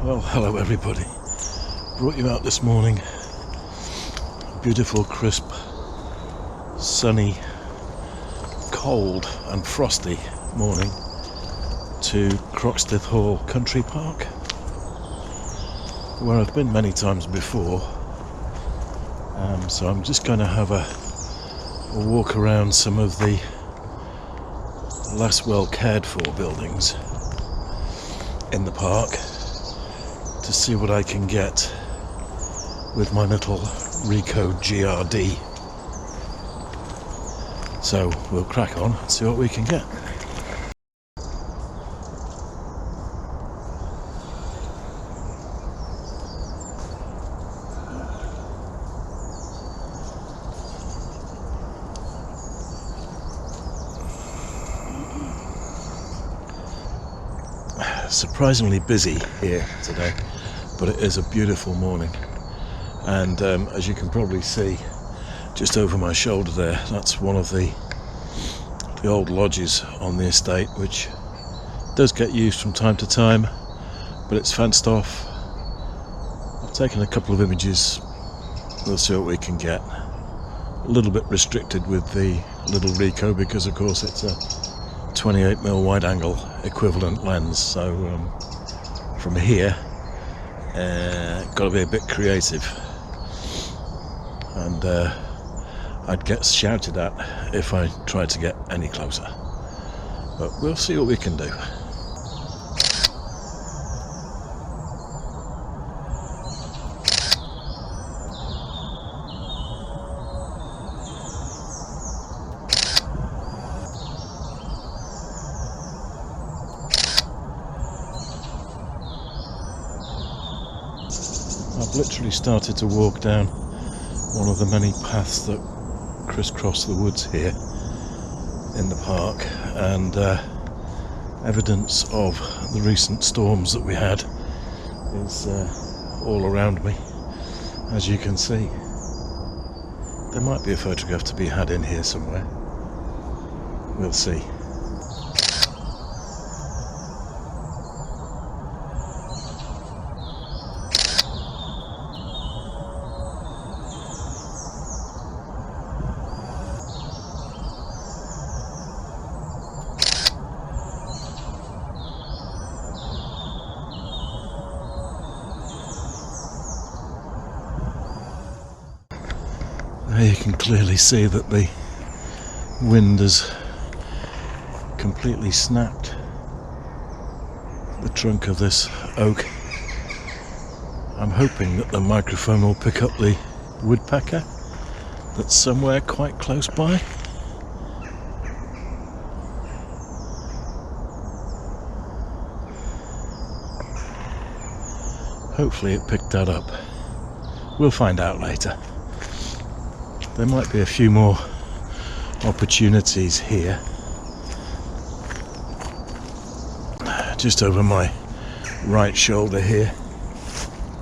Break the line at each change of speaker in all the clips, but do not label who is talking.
Well, hello everybody. Brought you out this morning. Beautiful, crisp, sunny, cold and frosty morning to Croxteth Country Park, where I've been many times before. So I'm just going to have a walk around some of the less well cared for buildings in the park to see what I can get with my little Ricoh GR-D. So we'll crack on and see what we can get. Surprisingly busy here today, but it is a beautiful morning, and as you can probably see just over my shoulder there, that's one of the old lodges on the estate, which does get used from time to time, but it's fenced off. I've taken a couple of images. We'll see what we can get. A little bit restricted with the little Ricoh because of course it's a 28mm wide angle equivalent lens, so from here got to be a bit creative, and I'd get shouted at if I tried to get any closer, but we'll see what we can do. I've literally started to walk down one of the many paths that crisscross the woods here in the park, and evidence of the recent storms that we had is all around me, as you can see. There might be a photograph to be had in here somewhere. We'll see. There you can clearly see that the wind has completely snapped the trunk of this oak. I'm hoping that the microphone will pick up the woodpecker that's somewhere quite close by. Hopefully it picked that up. We'll find out later. There might be a few more opportunities here. Just over my right shoulder here,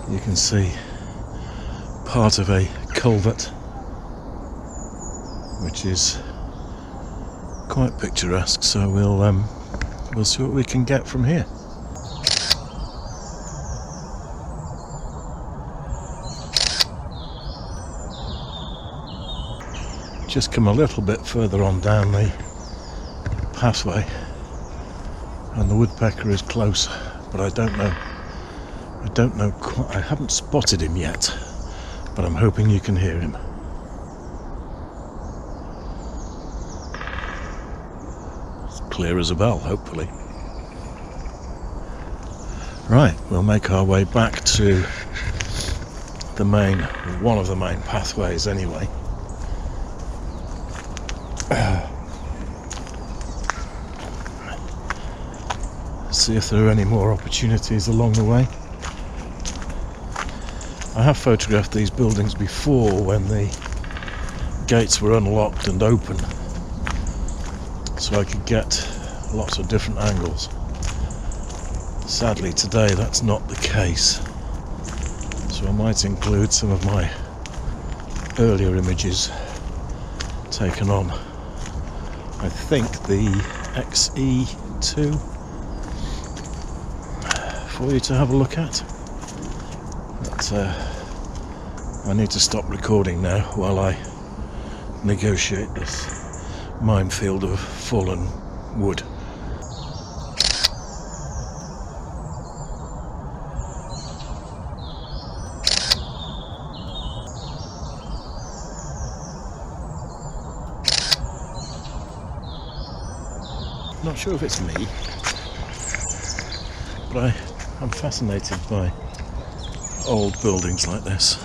you can see part of a culvert, which is quite picturesque. So we'll see what we can get from here. Just come a little bit further on down the pathway and the woodpecker is close, but I don't know quite, I haven't spotted him yet, but I'm hoping you can hear him. It's clear as a bell, hopefully. Right, we'll make our way back to one of the main pathways anyway. See if there are any more opportunities along the way. I have photographed these buildings before when the gates were unlocked and open, so I could get lots of different angles. Sadly today that's not the case, so I might include some of my earlier images taken on, I think, the XE2 for you to have a look at. But I need to stop recording now while I negotiate this minefield of fallen wood. Not sure if it's me, but I'm fascinated by old buildings like this,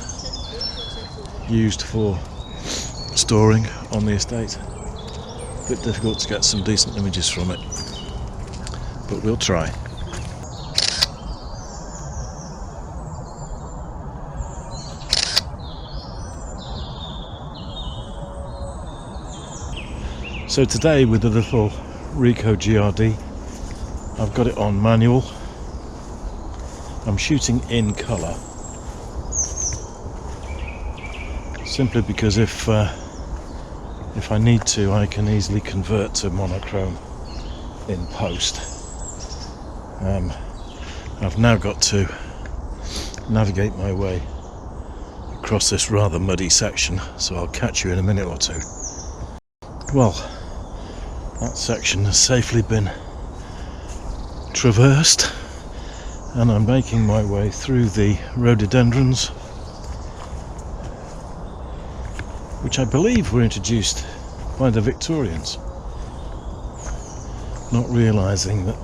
used for storing on the estate. A bit difficult to get some decent images from it, but we'll try. So today, with the little Ricoh GR-D, I've got it on manual. I'm shooting in colour, simply because if I need to, I can easily convert to monochrome in post. I've now got to navigate my way across this rather muddy section, so I'll catch you in a minute or two. Well, that section has safely been traversed, and I'm making my way through the rhododendrons, which I believe were introduced by the Victorians, not realising that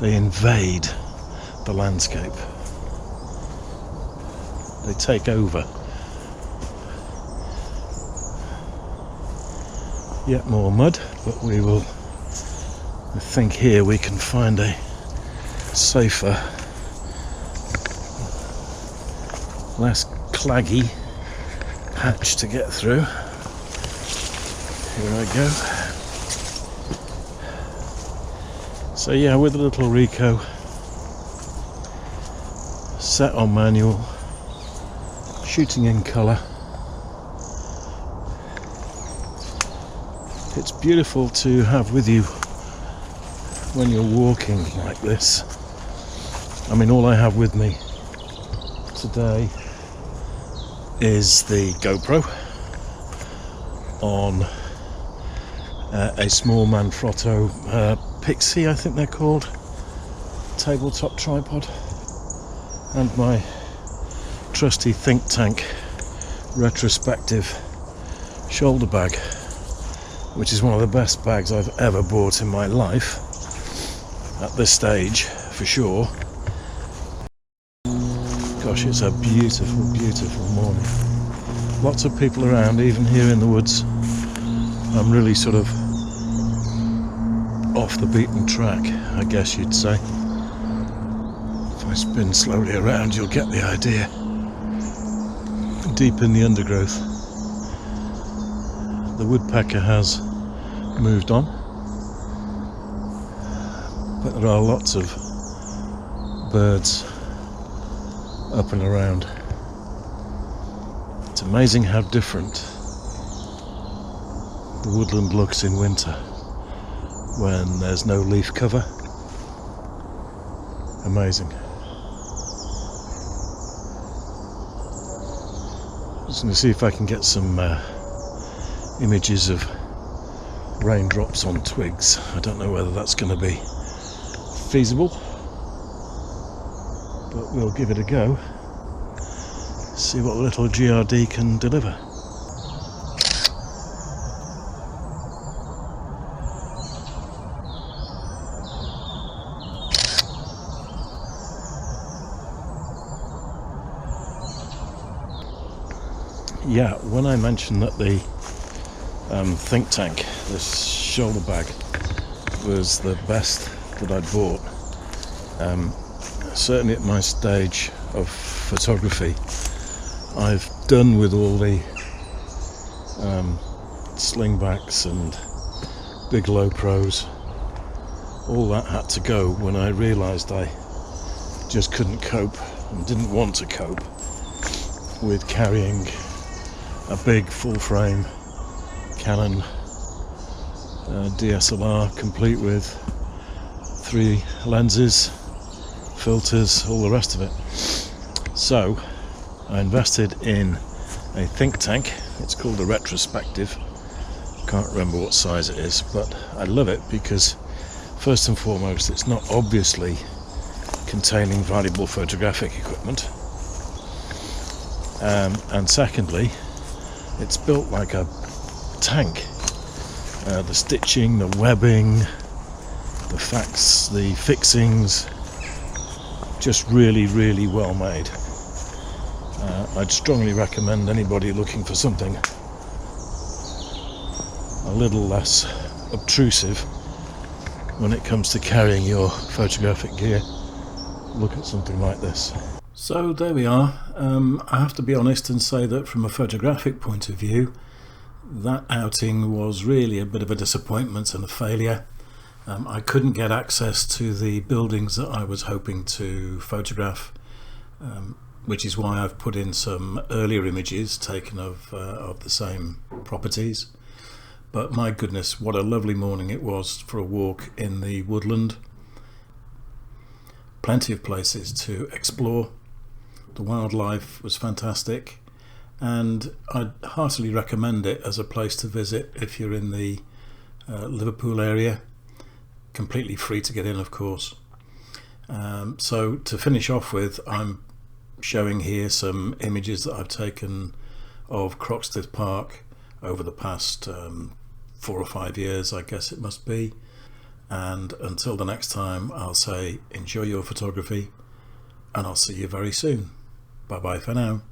they invade the landscape. They take over. Yet more mud, but I think here we can find a safer, less claggy patch to get through. Here I go. So yeah, with a little Ricoh, set on manual, shooting in colour. It's beautiful to have with you when you're walking like this. I mean, all I have with me today is the GoPro on a small Manfrotto Pixie, I think they're called, tabletop tripod, and my trusty Think Tank retrospective shoulder bag, which is one of the best bags I've ever bought in my life, at this stage, for sure. Gosh, it's a beautiful, beautiful morning. Lots of people around, even here in the woods. I'm really sort of off the beaten track, I guess you'd say. If I spin slowly around, you'll get the idea. Deep in the undergrowth. The woodpecker has moved on, but there are lots of birds up and around. It's amazing how different the woodland looks in winter when there's no leaf cover. Amazing. Just going to see if I can get some images of raindrops on twigs. I don't know whether that's going to be feasible, but we'll give it a go. See what the little GR-D can deliver. Yeah, when I mentioned that the Think Tank, this shoulder bag, was the best that I'd bought, certainly at my stage of photography, I've done with all the slingbacks and big low pros. All that had to go when I realised I just couldn't cope and didn't want to cope with carrying a big full frame Canon DSLR complete with 3 lenses, filters, all the rest of it. So I invested in a think tank. It's called a retrospective. Can't remember what size it is, but I love it because first and foremost it's not obviously containing valuable photographic equipment, and secondly it's built like a tank. The stitching, the webbing, the fixings, just really well made. I'd strongly recommend anybody looking for something a little less obtrusive when it comes to carrying your photographic gear, look at something like this. So there we are. I have to be honest and say that from a photographic point of view, that outing was really a bit of a disappointment and a failure. I couldn't get access to the buildings that I was hoping to photograph, which is why I've put in some earlier images taken of the same properties. But my goodness, what a lovely morning it was for a walk in the woodland. Plenty of places to explore. The wildlife was fantastic, and I'd heartily recommend it as a place to visit if you're in the Liverpool area. Completely free to get in, of course. So to finish off with, I'm showing here some images that I've taken of Croxteth Park over the past 4 or 5 years, I guess it must be. And until the next time, I'll say enjoy your photography, and I'll see you very soon. Bye bye for now.